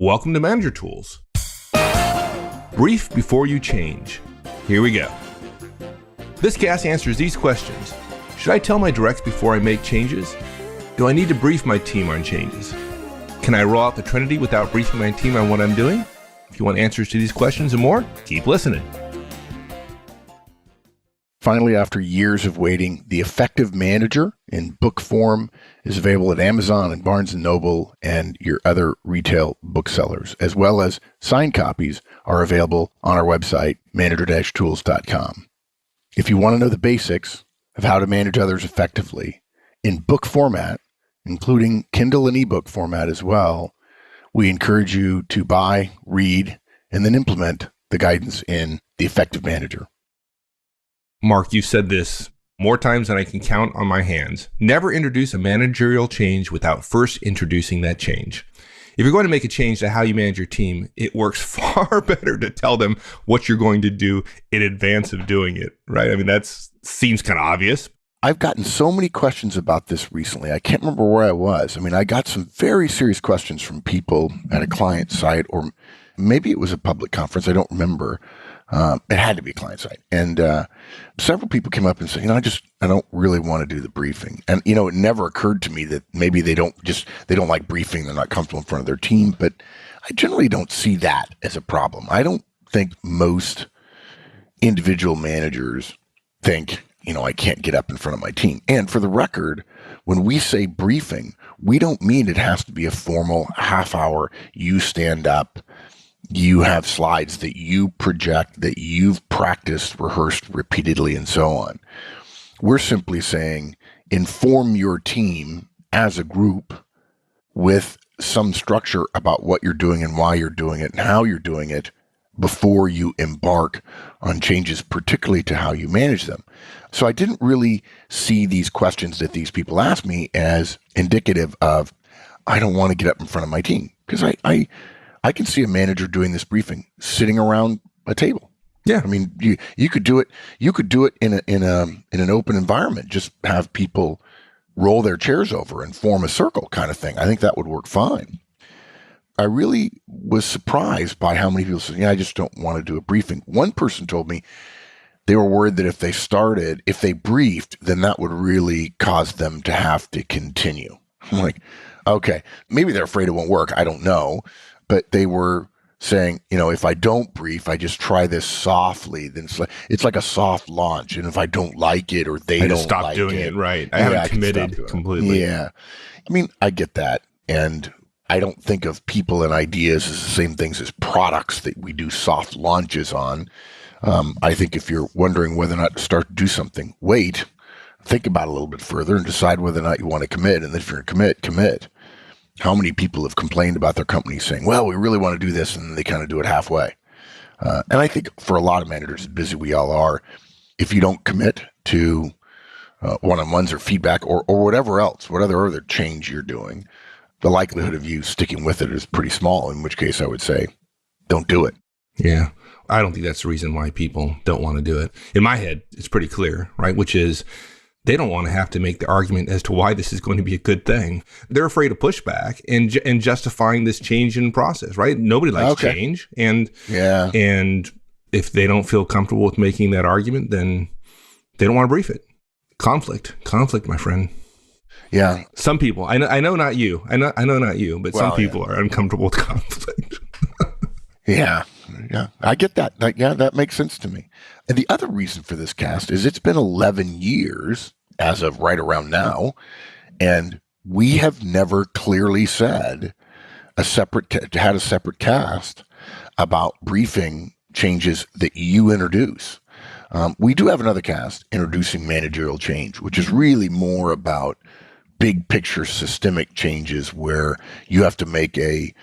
Welcome to Manager Tools. Brief before you change. Here we go. This cast answers these questions. Should I tell my directs before I make changes? Do I need to brief my team on changes? Can I roll out the Trinity without briefing my team on what I'm doing? If you want answers to these questions and more, keep listening. Finally, after years of waiting, The Effective Manager in book form is available at Amazon and Barnes & Noble and your other retail booksellers, as well as signed copies are available on our website, manager-tools.com. If you want to know the basics of how to manage others effectively in book format, including Kindle and ebook format as well, we encourage you to buy, read, and then implement the guidance in The Effective Manager. Mark, you've said this more times than I can count on my hands. Never introduce a managerial change without first introducing that change. If you're going to make a change to how you manage your team, it works far better to tell them what you're going to do in advance of doing it, right? I mean, that seems kind of obvious. I've gotten so many questions about this recently. I can't remember where I was. I mean, I got some very serious questions from people at a client site, or maybe it was a public conference. I don't remember. It had to be a client site. And several people came up and said, I don't really want to do the briefing. And, it never occurred to me that maybe they don't like briefing. They're not comfortable in front of their team. But I generally don't see that as a problem. I don't think most individual managers think, I can't get up in front of my team. And for the record, when we say briefing, we don't mean it has to be a formal half hour. You stand up. You have slides that you project, that you've practiced, rehearsed repeatedly, and so on. We're simply saying inform your team as a group with some structure about what you're doing and why you're doing it and how you're doing it before you embark on changes, particularly to how you manage them. So I didn't really see these questions that these people asked me as indicative of, I don't want to get up in front of my team, because I can see a manager doing this briefing sitting around a table. Yeah. I mean, you could do it. You could do it in an open environment. Just have people roll their chairs over and form a circle kind of thing. I think that would work fine. I really was surprised by how many people said, I just don't want to do a briefing. One person told me they were worried that if they briefed, then that would really cause them to have to continue. I'm like, okay, maybe they're afraid it won't work. I don't know. But they were saying, if I don't brief, I just try this softly, then it's like a soft launch. And if I don't like it or they don't stop like doing it, right? I haven't committed completely. Yeah. I mean, I get that. And I don't think of people and ideas as the same things as products that we do soft launches on. I think if you're wondering whether or not to start to do something, wait, think about it a little bit further and decide whether or not you want to commit. And if you're going to commit. How many people have complained about their company saying, well, we really want to do this, and they kind of do it halfway. And I think for a lot of managers, as busy we all are, if you don't commit to one-on-ones or feedback or whatever else, whatever other change you're doing, the likelihood of you sticking with it is pretty small, in which case I would say, don't do it. Yeah. I don't think that's the reason why people don't want to do it. In my head, it's pretty clear, right? Which is, they don't want to have to make the argument as to why this is going to be a good thing. They're afraid of pushback and justifying this change in process, right? Nobody likes change. And if they don't feel comfortable with making that argument, then they don't want to brief it. Conflict, my friend. Yeah. Some people, I know not you. I know not you, but some people are uncomfortable with conflict. Yeah. I get that. That makes sense to me. And the other reason for this cast is it's been 11 years as of right around now, and we have never clearly said had a separate cast about briefing changes that you introduce. We do have another cast introducing managerial change, which is really more about big picture systemic changes where you have to make an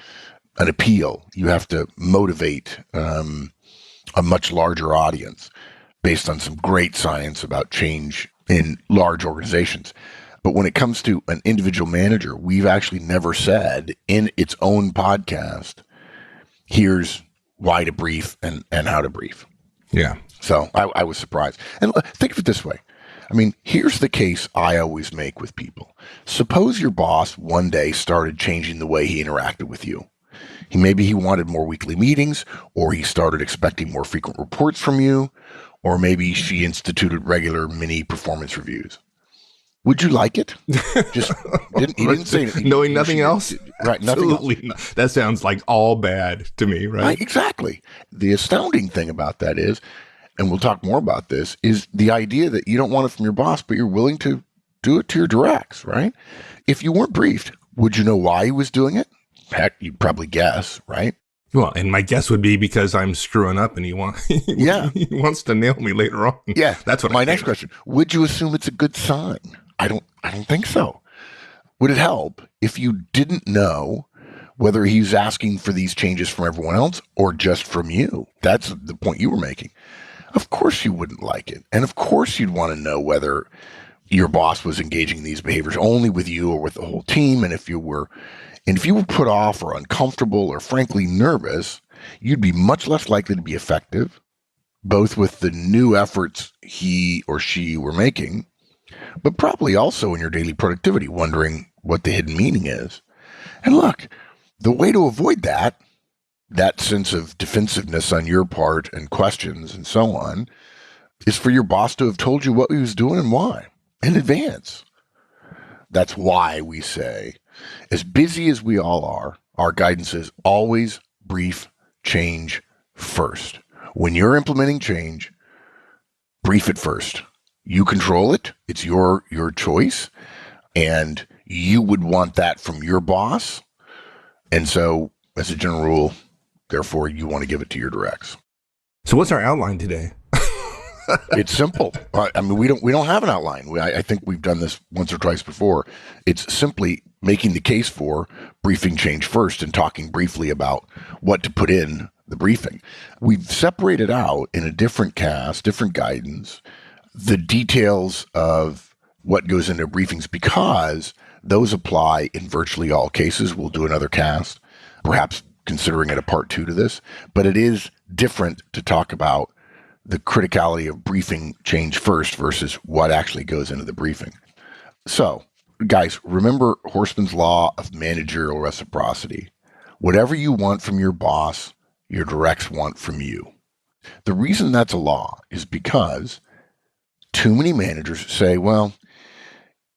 appeal. You have to motivate a much larger audience based on some great science about change in large organizations. But when it comes to an individual manager, we've actually never said in its own podcast, here's why to brief and how to brief. Yeah. So I was surprised. And think of it this way. I mean, here's the case I always make with people. Suppose your boss one day started changing the way he interacted with you. Maybe he wanted more weekly meetings, or he started expecting more frequent reports from you, or maybe she instituted regular mini performance reviews. Would you like it? Just he didn't say anything. Knowing nothing else? Right, nothing else. Absolutely not. That sounds like all bad to me, right? Exactly. The astounding thing about that is, and we'll talk more about this, is the idea that you don't want it from your boss, but you're willing to do it to your directs, right? If you weren't briefed, would you know why he was doing it? Heck, you'd probably guess, right? Well, and my guess would be because I'm screwing up and he wants to nail me later on. Yeah. That's what my next question. Would you assume it's a good sign? I don't think so. Would it help if you didn't know whether he's asking for these changes from everyone else or just from you? That's the point you were making. Of course you wouldn't like it. And of course you'd want to know whether your boss was engaging in these behaviors only with you or with the whole team. And if you were put off or uncomfortable or frankly nervous, you'd be much less likely to be effective, both with the new efforts he or she were making, but probably also in your daily productivity, wondering what the hidden meaning is. And look, the way to avoid that sense of defensiveness on your part and questions and so on, is for your boss to have told you what he was doing and why in advance. That's why we say, as busy as we all are, our guidance is always brief change first. When you're implementing change, brief it first. You control it. It's your choice. And you would want that from your boss. And so, as a general rule, therefore, you want to give it to your directs. So what's our outline today? It's simple. I mean, we don't have an outline. I think we've done this once or twice before. It's simply making the case for briefing change first and talking briefly about what to put in the briefing. We've separated out in a different cast, different guidance, the details of what goes into briefings because those apply in virtually all cases. We'll do another cast, perhaps considering it a part 2 to this, but it is different to talk about the criticality of briefing change first versus what actually goes into the briefing. So, guys, remember Horstman's law of managerial reciprocity. Whatever you want from your boss, your directs want from you. The reason that's a law is because too many managers say, well,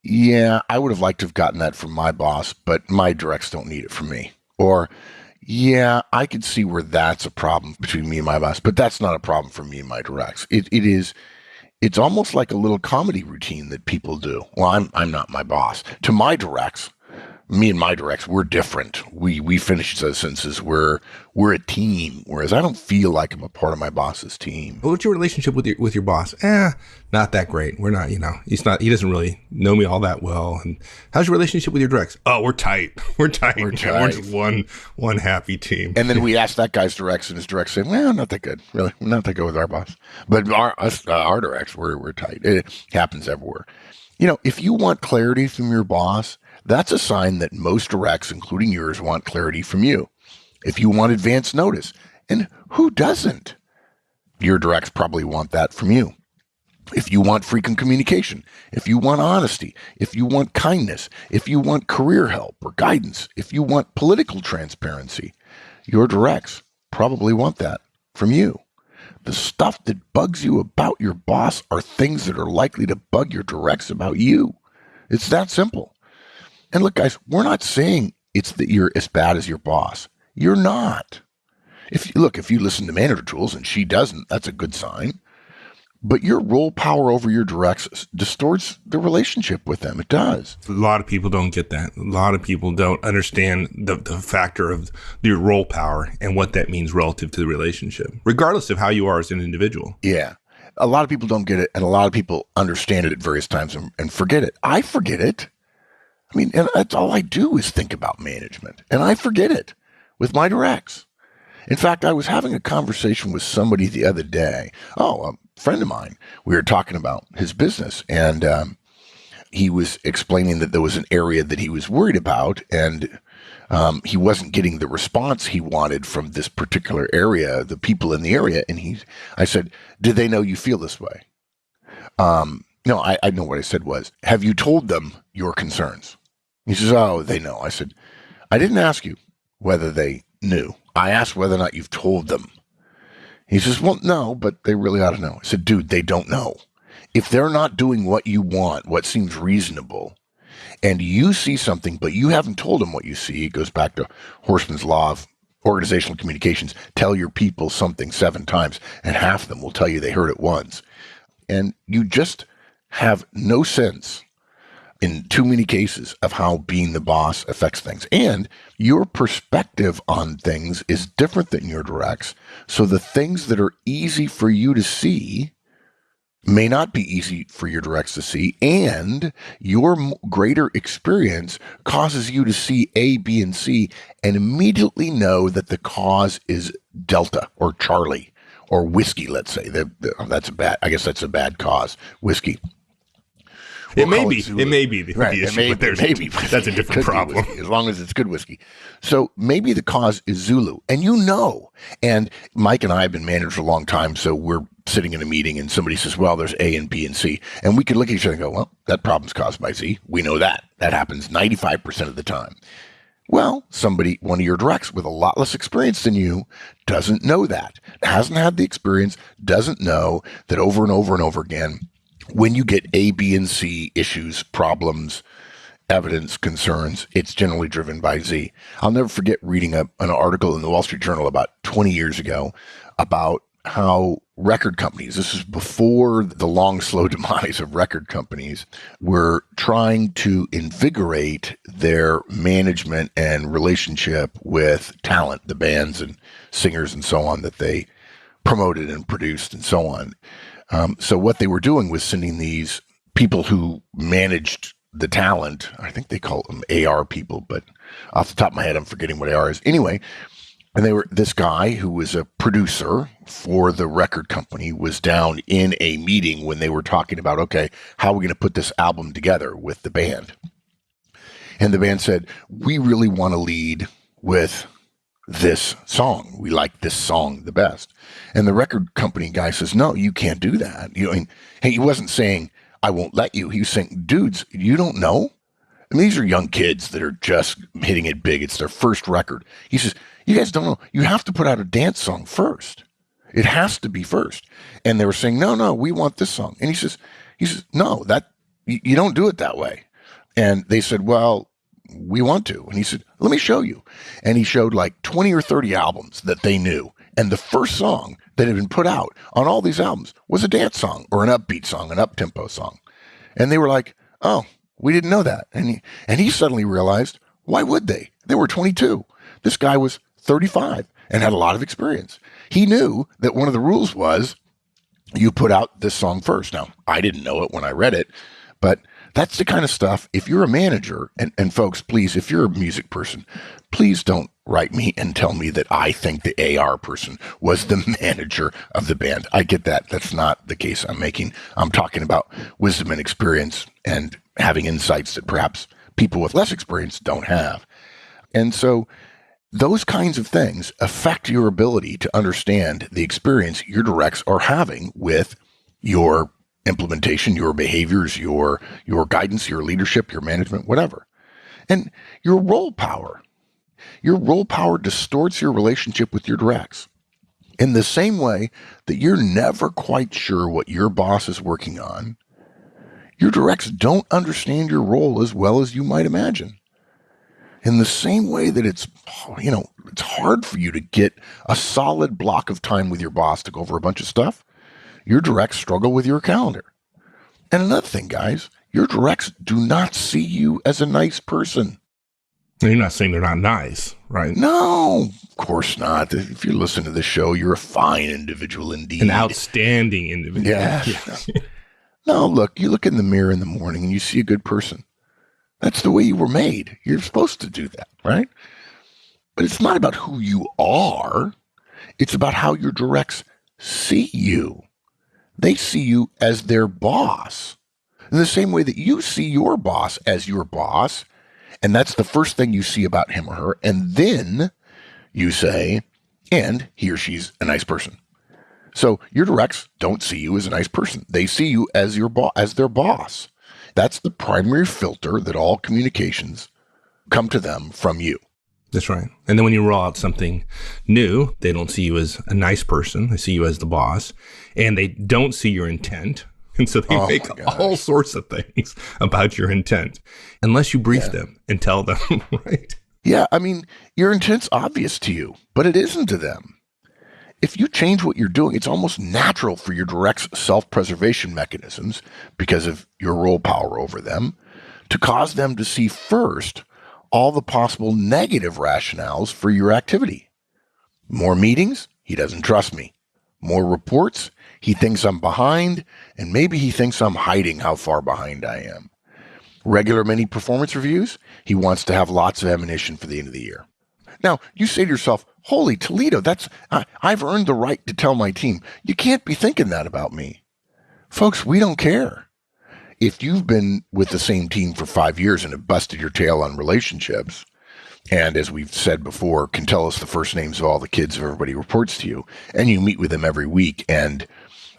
yeah, I would have liked to have gotten that from my boss, but my directs don't need it from me. Or, yeah, I could see where that's a problem between me and my boss, but that's not a problem for me and my directs. It's almost like a little comedy routine that people do. Well, I'm not my boss. To my directs, me and my directs, we're different. We finish those sentences. We're a team. Whereas I don't feel like I'm a part of my boss's team. What's your relationship with your boss? Not that great. We're not, he doesn't really know me all that well. And how's your relationship with your directs? Oh, we're tight. We're tight. We're just one happy team. And then we ask that guy's directs, and his directs say, well, not that good. Really, not that good with our boss. But our directs, we're tight. It happens everywhere. If you want clarity from your boss, that's a sign that most directs, including yours, want clarity from you. If you want advance notice, and who doesn't? Your directs probably want that from you. If you want frequent communication, if you want honesty, if you want kindness, if you want career help or guidance, if you want political transparency, your directs probably want that from you. The stuff that bugs you about your boss are things that are likely to bug your directs about you. It's that simple. And look, guys, we're not saying it's that you're as bad as your boss. You're not. If you listen to Manager Tools and she doesn't, that's a good sign. But your role power over your directs distorts the relationship with them. It does. A lot of people don't get that. A lot of people don't understand the factor of your role power and what that means relative to the relationship, regardless of how you are as an individual. Yeah. A lot of people don't get it, and a lot of people understand it at various times and forget it. I forget it. I mean, and that's all I do is think about management, and I forget it with my directs. In fact, I was having a conversation with somebody the other day. A friend of mine. We were talking about his business, and he was explaining that there was an area that he was worried about, and he wasn't getting the response he wanted from this particular area, the people in the area. And I said, "Did they know you feel this way?" No, I know what I said was, "Have you told them your concerns?" He says, "Oh, they know." I said, "I didn't ask you whether they knew. I asked whether or not you've told them. He says, well, no, but they really ought to know. I said, dude, they don't know. If they're not doing what you want, what seems reasonable, and you see something, but you haven't told them what you see, it goes back to Horstman's law of organizational communications. Tell your people something 7 times, and half of them will tell you they heard it once. And you just have no sense in too many cases of how being the boss affects things. And your perspective on things is different than your directs. So the things that are easy for you to see may not be easy for your directs to see. And your greater experience causes you to see A, B, and C and immediately know that the cause is Delta or Charlie or whiskey, let's say. I guess that's a bad cause, whiskey. It may be the right, issue, but that's a different problem. Whiskey, as long as it's good whiskey. So maybe the cause is Zulu, and you know. And Mike and I have been managers a long time, so we're sitting in a meeting, and somebody says, well, there's A and B and C. And we could look at each other and go, well, that problem's caused by Z. We know that. That happens 95% of the time. Well, one of your directs with a lot less experience than you doesn't know that, hasn't had the experience, doesn't know that over and over and over again, when you get A, B, and C issues, problems, evidence, concerns, it's generally driven by Z. I'll never forget reading an article in the Wall Street Journal about 20 years ago about how record companies, this is before the long, slow demise of record companies, were trying to invigorate their management and relationship with talent, the bands and singers and so on that they promoted and produced and so on. So what they were doing was sending these people who managed the talent, I think they call them AR people, but off the top of my head, I'm forgetting what AR is. Anyway, and this guy who was a producer for the record company was down in a meeting when they were talking about, okay, how are we going to put this album together with the band? And the band said, we really want to lead with this song. We like this song the best. And the record company guy says, no, you can't do that. Hey, he wasn't saying, I won't let you. He was saying, dudes, you don't know? I mean, these are young kids that are just hitting it big. It's their first record. He says, you guys don't know. You have to put out a dance song first. It has to be first. And they were saying, no, we want this song. And he says, no, you don't do it that way. And they said, well, we want to. And he said, let me show you. And he showed like 20 or 30 albums that they knew. And the first song that had been put out on all these albums was a dance song or an upbeat song, an up-tempo song. And they were like, oh, we didn't know that. And he suddenly realized, why would they? They were 22. This guy was 35 and had a lot of experience. He knew that one of the rules was you put out this song first. Now, I didn't know it when I read it, but that's the kind of stuff, if you're a manager, and folks, please, if you're a music person, please don't write me and tell me that I think the AR person was the manager of the band. I get that. That's not the case I'm making. I'm talking about wisdom and experience and having insights that perhaps people with less experience don't have. And so those kinds of things affect your ability to understand the experience your directs are having with your implementation, your behaviors, your guidance, your leadership, your management, whatever. And your role power. Your role power distorts your relationship with your directs in the same way that you're never quite sure what your boss is working on. Your directs don't understand your role as well as you might imagine. In the same way that it's hard for you to get a solid block of time with your boss to go over a bunch of stuff, your directs struggle with your calendar. And another thing, guys, your directs do not see you as a nice person. You're not saying they're not nice, right? No, of course not. If you listen to this show, you're a fine individual indeed. An outstanding individual. Yeah. No, look, you look in the mirror in the morning and you see a good person. That's the way you were made. You're supposed to do that, right? But it's not about who you are. It's about how your directs see you. They see you as their boss. In the same way that you see your boss as your boss, and that's the first thing you see about him or her, and then you say, and he or she's a nice person. So your directs don't see you as a nice person. They see you as as their boss. That's the primary filter that all communications come to them from you. That's right. And then when you roll out something new, they don't see you as a nice person. They see you as the boss, and they don't see your intent. And so they make all sorts of things about your intent unless you brief them and tell them, right? Yeah. I mean, your intent's obvious to you, but it isn't to them. If you change what you're doing, it's almost natural for your direct's self-preservation mechanisms, because of your role power over them, to cause them to see first all the possible negative rationales for your activity. More meetings? He doesn't trust me. More reports? He thinks I'm behind, and maybe he thinks I'm hiding how far behind I am. Regular mini performance reviews? He wants to have lots of ammunition for the end of the year. Now, you say to yourself, holy Toledo, I've earned the right to tell my team. You can't be thinking that about me. Folks, we don't care. If you've been with the same team for 5 years and have busted your tail on relationships, and as we've said before, can tell us the first names of all the kids if everybody reports to you, and you meet with them every week, and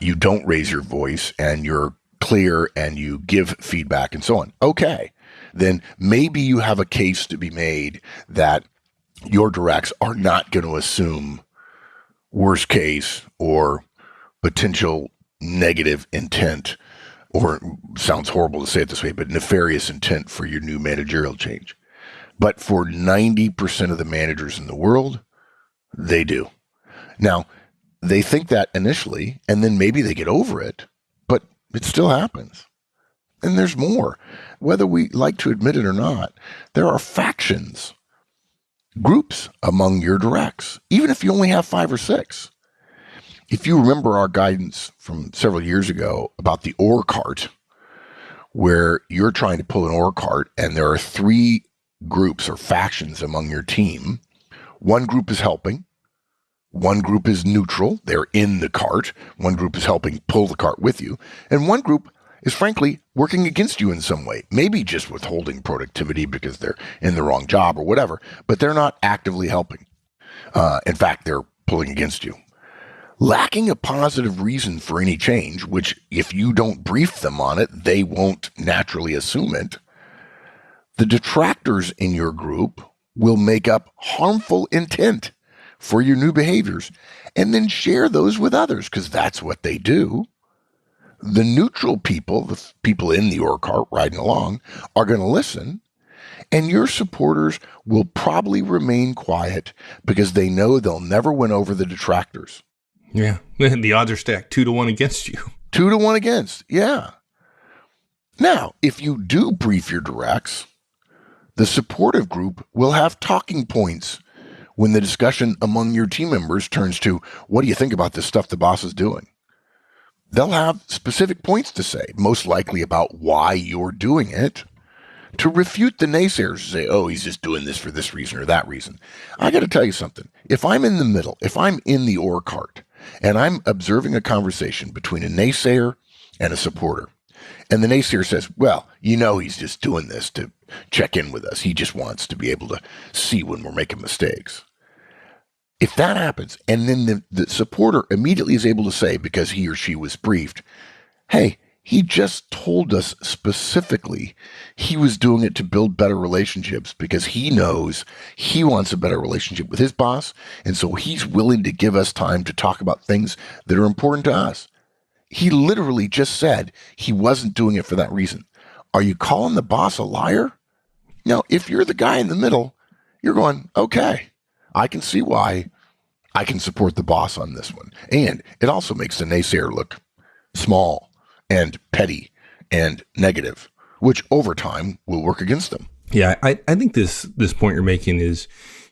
you don't raise your voice, and you're clear, and you give feedback, and so on, okay, then maybe you have a case to be made that your directs are not going to assume worst case or potential negative intent, or sounds horrible to say it this way, but nefarious intent for your new managerial change. But for 90% of the managers in the world, they do. Now, they think that initially, and then maybe they get over it, but it still happens. And there's more. Whether we like to admit it or not, there are factions, groups among your directs, even if you only have 5 or 6. If you remember our guidance from several years ago about the ore cart, where you're trying to pull an ore cart and there are 3 groups or factions among your team, one group is helping, one group is neutral, they're in the cart, one group is helping pull the cart with you, and one group is frankly working against you in some way, maybe just withholding productivity because they're in the wrong job or whatever, but they're not actively helping. In fact, they're pulling against you. Lacking a positive reason for any change, which if you don't brief them on it, they won't naturally assume it, the detractors in your group will make up harmful intent for your new behaviors and then share those with others, because that's what they do. The neutral people, the people in the ore cart riding along, are going to listen, and your supporters will probably remain quiet because they know they'll never win over the detractors. Yeah. The odds are stacked 2-1 against you. 2-1 against. Yeah. Now, if you do brief your directs, the supportive group will have talking points when the discussion among your team members turns to, what do you think about this stuff the boss is doing? They'll have specific points to say, most likely about why you're doing it, to refute the naysayers who say, oh, he's just doing this for this reason or that reason. I got to tell you something. If I'm in the middle, if I'm in the ore cart, and I'm observing a conversation between a naysayer and a supporter, and the naysayer says, well, he's just doing this to check in with us. He just wants to be able to see when we're making mistakes. If that happens, and then the supporter immediately is able to say, because he or she was briefed, hey, he just told us specifically he was doing it to build better relationships because he knows he wants a better relationship with his boss, and so he's willing to give us time to talk about things that are important to us. He literally just said he wasn't doing it for that reason. Are you calling the boss a liar? No, if you're the guy in the middle, you're going, okay, I can see why I can support the boss on this one. And it also makes the naysayer look small and petty and negative, which over time will work against them. Yeah, I think this point you're making is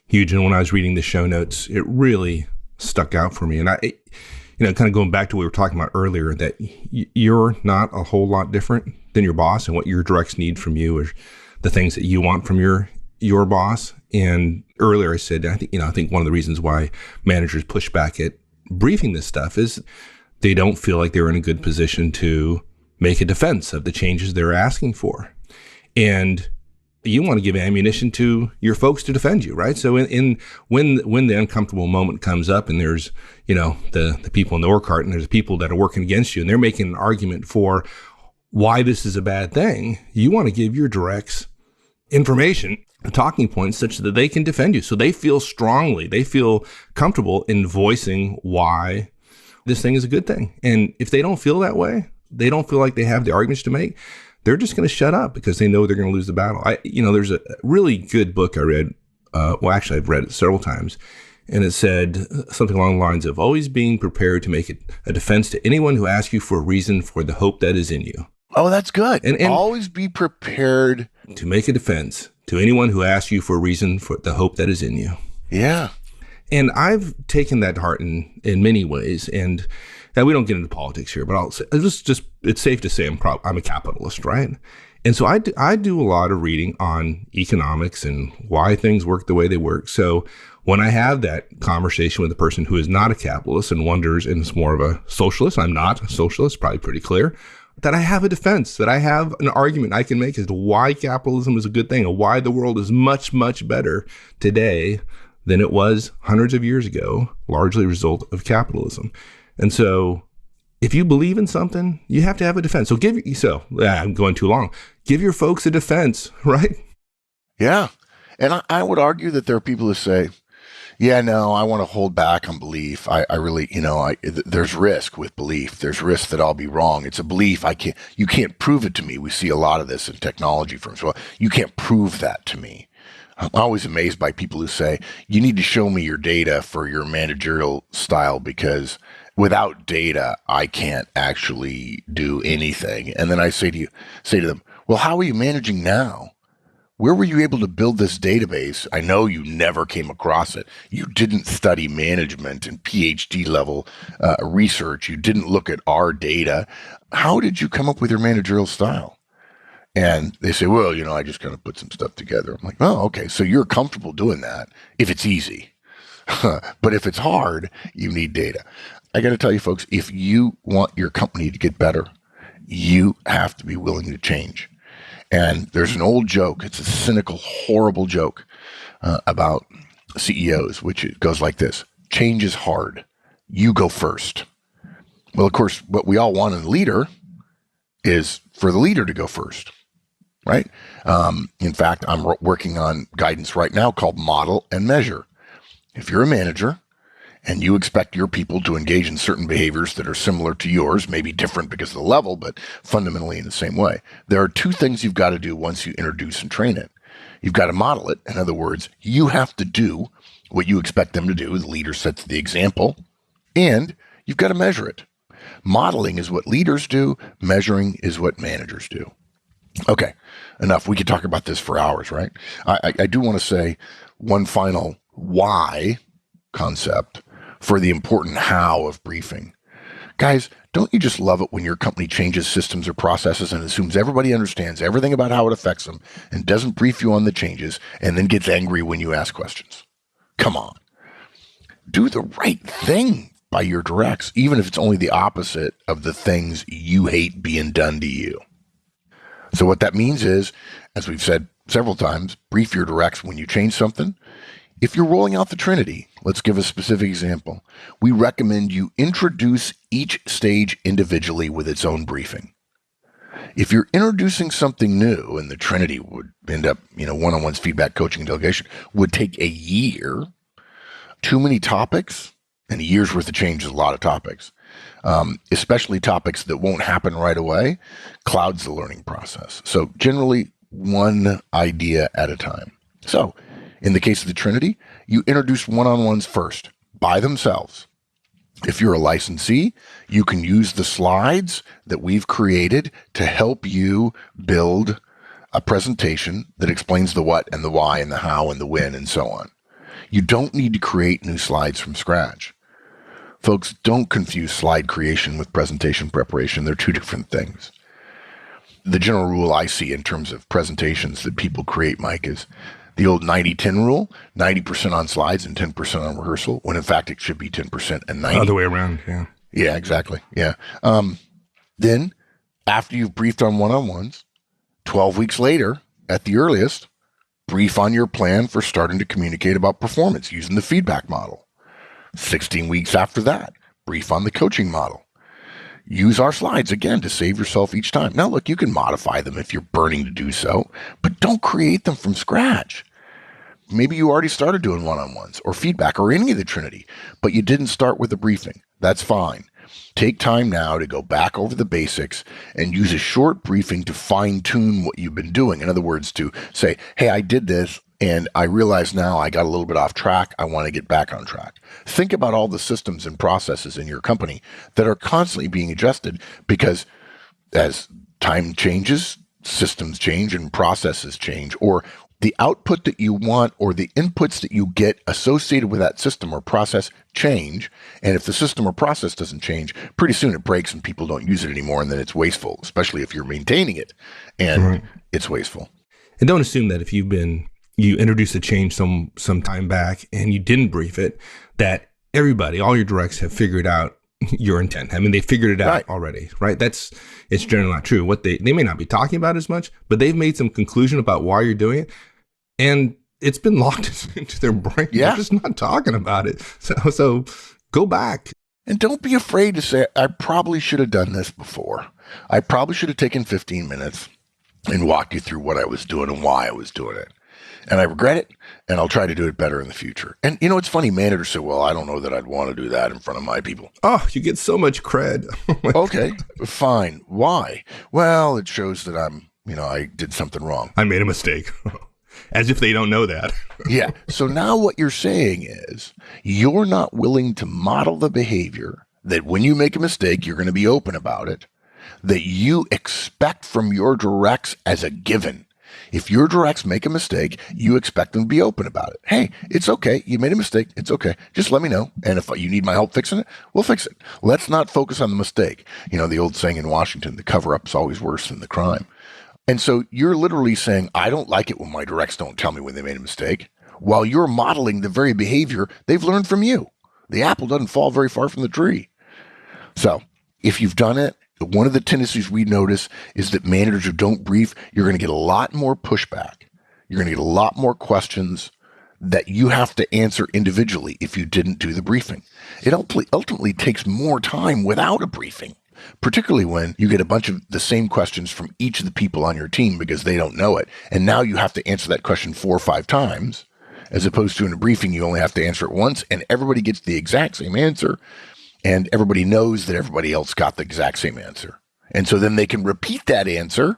huge. And when I was reading the show notes, it really stuck out for me. And kind of going back to what we were talking about earlier, that you're not a whole lot different than your boss, and what your directs need from you is the things that you want from your boss. And earlier I said, I think one of the reasons why managers push back at briefing this stuff is they don't feel like they're in a good position to make a defense of the changes they're asking for. And you want to give ammunition to your folks to defend you, right? So when the uncomfortable moment comes up, and there's, the people in the ore cart, and there's people that are working against you, and they're making an argument for why this is a bad thing, you want to give your directs information talking points such that they can defend you. So they feel strongly, they feel comfortable in voicing why this thing is a good thing. And if they don't feel that way, they don't feel like they have the arguments to make, they're just going to shut up because they know they're going to lose the battle. There's a really good book I read. Actually, I've read it several times. And it said something along the lines of always being prepared to make it a defense to anyone who asks you for a reason for the hope that is in you. Oh, that's good. And always be prepared to make a defense to anyone who asks you for a reason for the hope that is in you. Yeah. And I've taken that to heart in many ways. And we don't get into politics here, but I'll say, it's safe to say I'm a capitalist, right? And so I do a lot of reading on economics and why things work the way they work. So when I have that conversation with a person who is not a capitalist and wonders and is more of a socialist, I'm not a socialist, probably pretty clear, that I have a defense, that I have an argument I can make as to why capitalism is a good thing and why the world is much, much better today than it was hundreds of years ago, largely a result of capitalism. And so if you believe in something, you have to have a defense. I'm going too long. Give your folks a defense, right? Yeah. And I would argue that there are people who say, yeah, no, I want to hold back on belief. I really, there's risk with belief. There's risk that I'll be wrong. It's a belief. You can't prove it to me. We see a lot of this in technology firms. Well, you can't prove that to me. I'm always amazed by people who say, you need to show me your data for your managerial style because without data, I can't actually do anything. And then I say to them, well, how are you managing now? Where were you able to build this database? I know you never came across it. You didn't study management and PhD level research. You didn't look at our data. How did you come up with your managerial style? And they say, well, I just kind of put some stuff together. I'm like, oh, okay. So you're comfortable doing that if it's easy. But if it's hard, you need data. I got to tell you, folks, if you want your company to get better, you have to be willing to change. And there's an old joke. It's a cynical, horrible joke about CEOs, which it goes like this. Change is hard. You go first. Well, of course, what we all want in a leader is for the leader to go first, right? In fact, I'm working on guidance right now called Model and Measure. If you're a manager and you expect your people to engage in certain behaviors that are similar to yours, maybe different because of the level, but fundamentally in the same way, there are two things you've got to do once you introduce and train it. You've got to model it. In other words, you have to do what you expect them to do. The leader sets the example, and you've got to measure it. Modeling is what leaders do. Measuring is what managers do. Okay, enough. We could talk about this for hours, right? I do want to say one final why concept for the important how of briefing. Guys, don't you just love it when your company changes systems or processes and assumes everybody understands everything about how it affects them and doesn't brief you on the changes and then gets angry when you ask questions? Come on. Do the right thing by your directs, even if it's only the opposite of the things you hate being done to you. So what that means is, as we've said several times, brief your directs when you change something. If you're rolling out the Trinity, let's give a specific example. We recommend you introduce each stage individually with its own briefing. If you're introducing something new, and the Trinity would end up, one-on-ones, feedback, coaching, and delegation, would take a year, too many topics, and a year's worth of change is a lot of topics, especially topics that won't happen right away, clouds the learning process. So generally, one idea at a time. So in the case of the Trinity, you introduce one-on-ones first by themselves. If you're a licensee, you can use the slides that we've created to help you build a presentation that explains the what and the why and the how and the when and so on. You don't need to create new slides from scratch. Folks, don't confuse slide creation with presentation preparation. They're two different things. The general rule I see in terms of presentations that people create, Mike, is the old 90-10 rule, 90% on slides and 10% on rehearsal, when in fact it should be 10% and 90%. Other way around, yeah. Yeah, exactly. Yeah. Then, after you've briefed on one-on-ones, 12 weeks later, at the earliest, brief on your plan for starting to communicate about performance using the feedback model. 16 weeks after that, brief on the coaching model. Use our slides again to save yourself each time. Now, look, you can modify them if you're burning to do so, but don't create them from scratch. maybe you already started doing one-on-ones or feedback or any of the Trinity, but you didn't start with a briefing. That's fine. Take time now to go back over the basics and use a short briefing to fine-tune what you've been doing. In other words, to say, hey, I did this and I realize now I got a little bit off track. I want to get back on track. Think about all the systems and processes in your company that are constantly being adjusted, because as time changes, systems change and processes change, or the output that you want or the inputs that you get associated with that system or process change. And if the system or process doesn't change, pretty soon it breaks and people don't use it anymore, and then it's wasteful, especially if you're maintaining it and it's wasteful. And don't assume that if you introduced a change some time back and you didn't brief it, that everybody, all your directs have figured out your intent. I mean, they figured it out already, right? It's generally not true. What they may not be talking about as much, but they've made some conclusion about why you're doing it, and it's been locked into their brain. Yeah. They're just not talking about it. So go back. And don't be afraid to say, I probably should have done this before. I probably should have taken 15 minutes and walked you through what I was doing and why I was doing it. And I regret it, and I'll try to do it better in the future. And it's funny, managers say, well, I don't know that I'd want to do that in front of my people. Oh, you get so much cred. Okay, fine. Why? Well, it shows that I did something wrong. I made a mistake. As if they don't know that. Yeah. So now what you're saying is you're not willing to model the behavior that when you make a mistake, you're going to be open about it, that you expect from your directs as a given. If your directs make a mistake, you expect them to be open about it. Hey, it's okay. You made a mistake. It's okay. Just let me know. And if you need my help fixing it, we'll fix it. Let's not focus on the mistake. The old saying in Washington, the cover-up's always worse than the crime. And so you're literally saying, I don't like it when my directs don't tell me when they made a mistake, while you're modeling the very behavior they've learned from you. The apple doesn't fall very far from the tree. So if you've done it, one of the tendencies we notice is that managers who don't brief, you're going to get a lot more pushback. You're going to get a lot more questions that you have to answer individually if you didn't do the briefing. It ultimately takes more time without a briefing, particularly when you get a bunch of the same questions from each of the people on your team because they don't know it. And now you have to answer that question 4 or 5 times, as opposed to in a briefing, you only have to answer it once and everybody gets the exact same answer. And everybody knows that everybody else got the exact same answer. And so then they can repeat that answer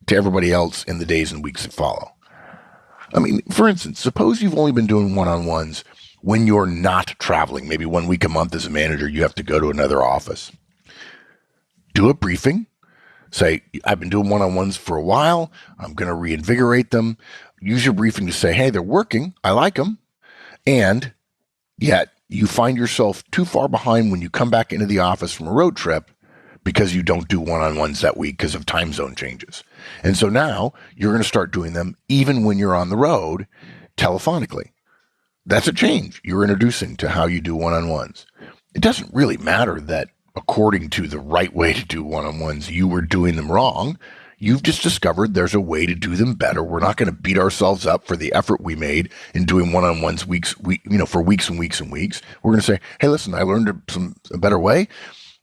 to everybody else in the days and weeks that follow. I mean, for instance, suppose you've only been doing one-on-ones when you're not traveling. Maybe 1 week a month as a manager, you have to go to another office. Do a briefing. Say, I've been doing one-on-ones for a while. I'm going to reinvigorate them. Use your briefing to say, hey, they're working. I like them. And yet, you find yourself too far behind when you come back into the office from a road trip because you don't do one-on-ones that week because of time zone changes. And so now you're going to start doing them even when you're on the road telephonically. That's a change you're introducing to how you do one-on-ones. It doesn't really matter that according to the right way to do one-on-ones, you were doing them wrong. You've just discovered there's a way to do them better. We're not going to beat ourselves up for the effort we made in doing one-on-ones for weeks and weeks and weeks. We're going to say, hey, listen, I learned a better way,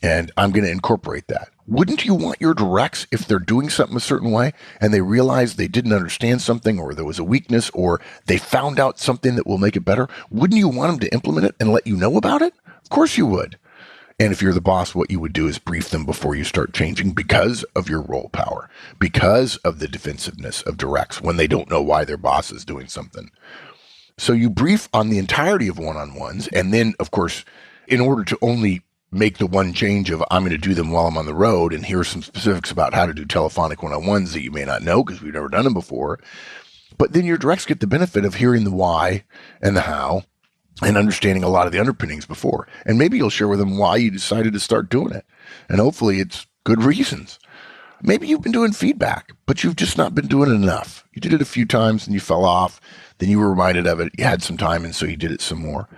and I'm going to incorporate that. Wouldn't you want your directs, if they're doing something a certain way and they realize they didn't understand something or there was a weakness or they found out something that will make it better, wouldn't you want them to implement it and let you know about it? Of course you would. And if you're the boss, what you would do is brief them before you start changing because of your role power, because of the defensiveness of directs when they don't know why their boss is doing something. So you brief on the entirety of one-on-ones. And then, of course, in order to only make the one change of I'm going to do them while I'm on the road, and here are some specifics about how to do telephonic one-on-ones that you may not know because we've never done them before. But then your directs get the benefit of hearing the why and the how, and understanding a lot of the underpinnings before. And maybe you'll share with them why you decided to start doing it. And hopefully it's good reasons. Maybe you've been doing feedback, but you've just not been doing it enough. You did it a few times and you fell off. Then you were reminded of it. You had some time, and so you did it some more.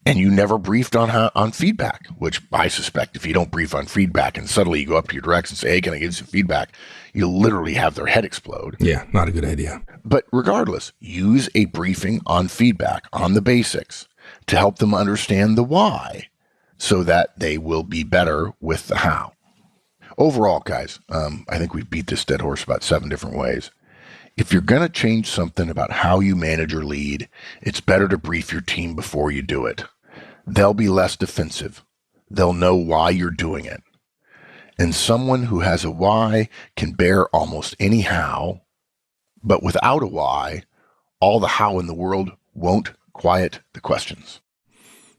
And you never briefed on feedback, which I suspect if you don't brief on feedback and suddenly you go up to your directs and say, hey, can I give you some feedback? You'll literally have their head explode. Yeah, not a good idea. But regardless, use a briefing on feedback, on the basics, to help them understand the why so that they will be better with the how. Overall, guys, I think we've beat this dead horse about 7 different ways. If you're going to change something about how you manage or lead, it's better to brief your team before you do it. They'll be less defensive. They'll know why you're doing it. And someone who has a why can bear almost any how, but without a why, all the how in the world won't quiet the questions.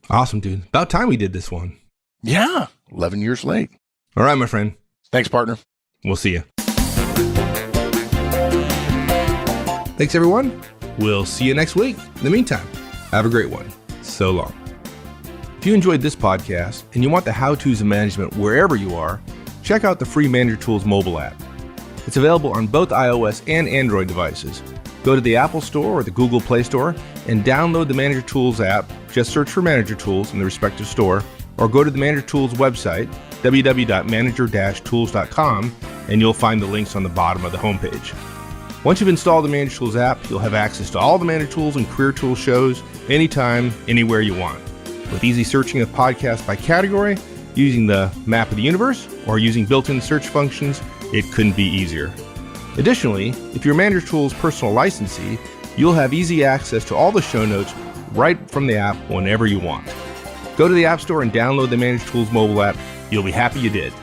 Awesome, dude. About time we did this one. Yeah, 11 years late. All right, my friend. Thanks, partner. We'll see you. Thanks, everyone. We'll see you next week. In the meantime, have a great one. So long. If you enjoyed this podcast and you want the how-tos of management wherever you are, check out the free Manager Tools mobile app. It's available on both iOS and Android devices. Go to the Apple Store or the Google Play Store and download the Manager Tools app. Just search for Manager Tools in the respective store, or go to the Manager Tools website, www.manager-tools.com, and you'll find the links on the bottom of the homepage. Once you've installed the Manager Tools app, you'll have access to all the Manager Tools and Career Tools shows anytime, anywhere you want. With easy searching of podcasts by category, using the map of the universe, or using built-in search functions, it couldn't be easier. Additionally, if you're Manager Tools personal licensee, you'll have easy access to all the show notes right from the app whenever you want. Go to the App Store and download the Manager Tools mobile app. You'll be happy you did.